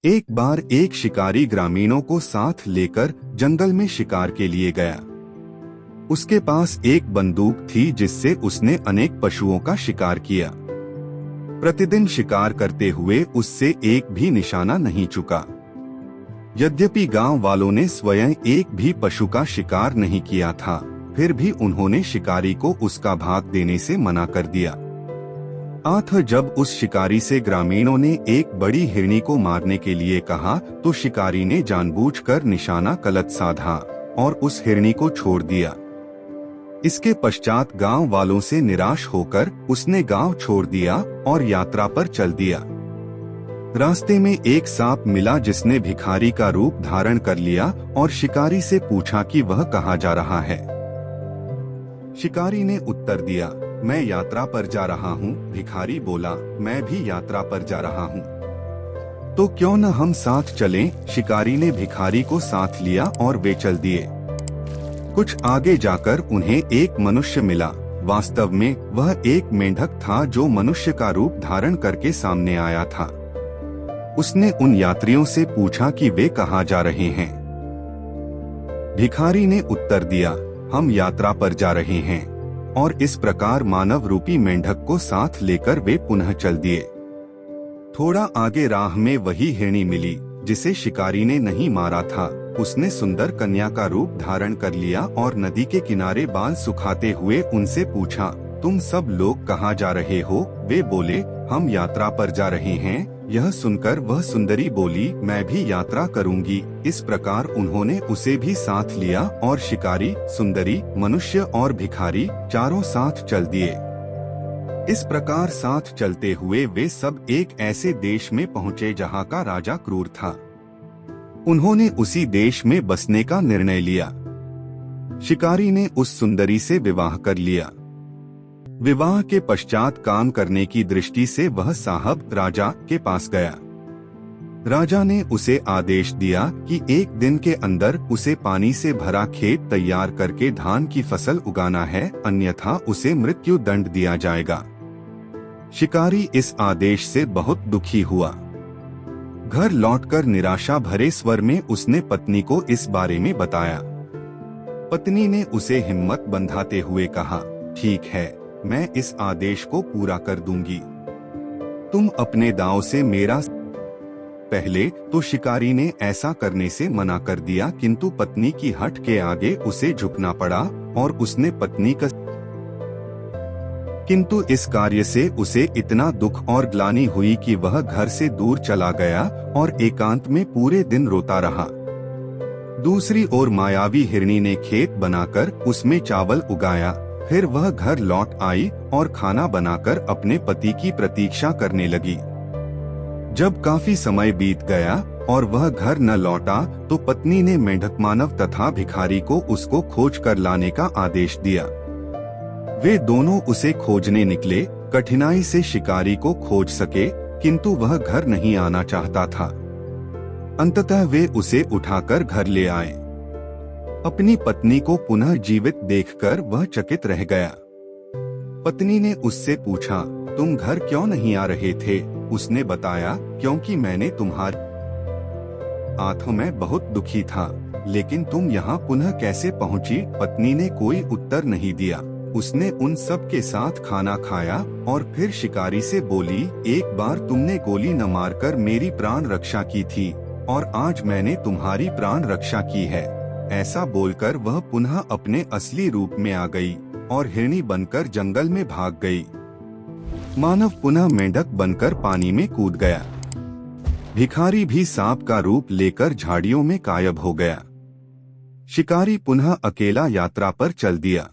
एक बार एक शिकारी ग्रामीणों को साथ लेकर जंगल में शिकार के लिए गया। उसके पास एक बंदूक थी जिससे उसने अनेक पशुओं का शिकार किया। प्रतिदिन शिकार करते हुए उससे एक भी निशाना नहीं चुका। यद्यपि गांव वालों ने स्वयं एक भी पशु का शिकार नहीं किया था, फिर भी उन्होंने शिकारी को उसका भाग देने से मना कर दिया। जब उस शिकारी से ग्रामीणों ने एक बड़ी हिरनी को मारने के लिए कहा तो शिकारी ने जानबूझकर निशाना गलत साधा और उस हिरनी को छोड़ दिया। इसके पश्चात गांव वालों से निराश होकर उसने गांव छोड़ दिया और यात्रा पर चल दिया। रास्ते में एक सांप मिला जिसने भिखारी का रूप धारण कर लिया और शिकारी से पूछा कि वह कहाँ जा रहा है। शिकारी ने उत्तर दिया, मैं यात्रा पर जा रहा हूँ। भिखारी बोला, मैं भी यात्रा पर जा रहा हूँ, तो क्यों न हम साथ चलें। शिकारी ने भिखारी को साथ लिया और वे चल दिए। कुछ आगे जाकर उन्हें एक मनुष्य मिला। वास्तव में वह एक मेंढक था जो मनुष्य का रूप धारण करके सामने आया था। उसने उन यात्रियों से पूछा कि वे कहाँ जा रहे हैं। भिखारी ने उत्तर दिया, हम यात्रा पर जा रहे हैं। और इस प्रकार मानव रूपी मेंढक को साथ लेकर वे पुनः चल दिए। थोड़ा आगे राह में वही हिरनी मिली जिसे शिकारी ने नहीं मारा था। उसने सुंदर कन्या का रूप धारण कर लिया और नदी के किनारे बाल सुखाते हुए उनसे पूछा, तुम सब लोग कहाँ जा रहे हो। वे बोले, हम यात्रा पर जा रहे हैं। यह सुनकर वह सुंदरी बोली, मैं भी यात्रा करूंगी। इस प्रकार उन्होंने उसे भी साथ लिया और शिकारी, सुंदरी, मनुष्य और भिखारी चारों साथ चल दिए। इस प्रकार साथ चलते हुए वे सब एक ऐसे देश में पहुँचे जहाँ का राजा क्रूर था। उन्होंने उसी देश में बसने का निर्णय लिया। शिकारी ने उस सुंदरी से विवाह कर लिया। विवाह के पश्चात काम करने की दृष्टि से वह साहब राजा के पास गया। राजा ने उसे आदेश दिया कि एक दिन के अंदर उसे पानी से भरा खेत तैयार करके धान की फसल उगाना है, अन्यथा उसे मृत्यु दंड दिया जाएगा। शिकारी इस आदेश से बहुत दुखी हुआ। घर लौटकर निराशा भरे स्वर में उसने पत्नी को इस बारे में बताया। पत्नी ने उसे हिम्मत बंधाते हुए कहा, ठीक है, मैं इस आदेश को पूरा कर दूंगी। तुम अपने दांव से मेरा। पहले तो शिकारी ने ऐसा करने से मना कर दिया, किंतु पत्नी की हठ के आगे उसे झुकना पड़ा और उसने पत्नी का। किंतु इस कार्य से उसे इतना दुख और ग्लानि हुई कि वह घर से दूर चला गया और एकांत में पूरे दिन रोता रहा। दूसरी ओर मायावी हिरनी ने खेत बनाकर उसमें चावल उगाया। फिर वह घर लौट आई और खाना बनाकर अपने पति की प्रतीक्षा करने लगी। जब काफी समय बीत गया और वह घर न लौटा तो पत्नी ने मेंढक मानव तथा भिखारी को उसको खोज कर लाने का आदेश दिया। वे दोनों उसे खोजने निकले। कठिनाई से शिकारी को खोज सके, किंतु वह घर नहीं आना चाहता था। अंततः वे उसे उठाकर घर ले आए। अपनी पत्नी को पुनः जीवित देखकर वह चकित रह गया। पत्नी ने उससे पूछा, तुम घर क्यों नहीं आ रहे थे। उसने बताया, क्योंकि मैंने तुम्हारे हाथों में बहुत दुखी था। लेकिन तुम यहाँ पुनः कैसे पहुँची। पत्नी ने कोई उत्तर नहीं दिया। उसने उन सब के साथ खाना खाया और फिर शिकारी से बोली, एक बार तुमने गोली न मारकर मेरी प्राण रक्षा की थी और आज मैंने तुम्हारी प्राण रक्षा की है। ऐसा बोलकर वह पुनः अपने असली रूप में आ गई और हिरनी बनकर जंगल में भाग गई। मानव पुनः मेंढक बनकर पानी में कूद गया। भिखारी भी सांप का रूप लेकर झाड़ियों में गायब हो गया। शिकारी पुनः अकेला यात्रा पर चल दिया।